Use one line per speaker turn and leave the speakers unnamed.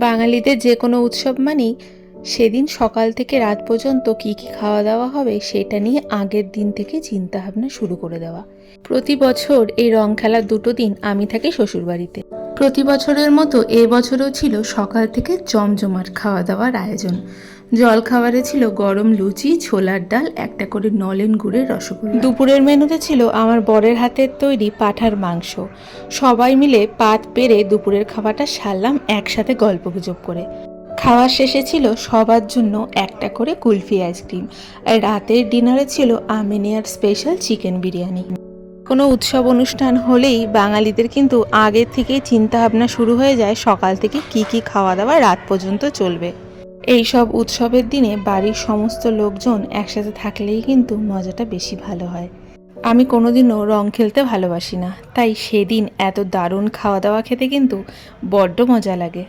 বাঙালিদের যে কোনো উৎসব মানেই সেদিন সকাল থেকে রাত পর্যন্ত কি কি খাওয়া দাওয়া হবে সেটা নিয়ে আগের দিন থেকে চিন্তা ভাবনা শুরু করে দেওয়া। প্রতি বছর এই রং খেলার 2টো দিন আমি থাকি শ্বশুরবাড়িতে। প্রতি বছরের মতো এবছরও ছিল সকাল থেকে জমজমাট খাওয়া দাওয়ার আয়োজন। জলখাবারে ছিল গরম লুচি, ছোলার ডাল, একটা করে নলেন গুড়ের রসগোল্লা। দুপুরের মেনুতে ছিল আমার বরের হাতের তৈরি পাঁঠার মাংস। সবাই মিলে পাত পেরে দুপুরের খাবারটা সারলাম একসাথে গল্পগুজব করে। খাওয়ার শেষে ছিল সবার জন্য একটা করে কুলফি আইসক্রিম। আর রাতের ডিনারে ছিল আমিনিয়ার স্পেশাল চিকেন বিরিয়ানি। কোনো উৎসব অনুষ্ঠান হলেই বাঙালিদের কিন্তু আগের থেকেই চিন্তা ভাবনা শুরু হয়ে যায় সকাল থেকে কি কি খাওয়া দাওয়া রাত পর্যন্ত চলবে। এই সব উৎসবের দিনে বাড়ির সমস্ত লোকজন একসাথে থাকলেই কিন্তু মজাটা বেশি ভালো হয়। আমি কোনোদিনও রং খেলতে ভালোবাসি না, তাই সেদিন এত দারুণ খাওয়া দাওয়া খেতে কিন্তু বড্ড মজা লাগে।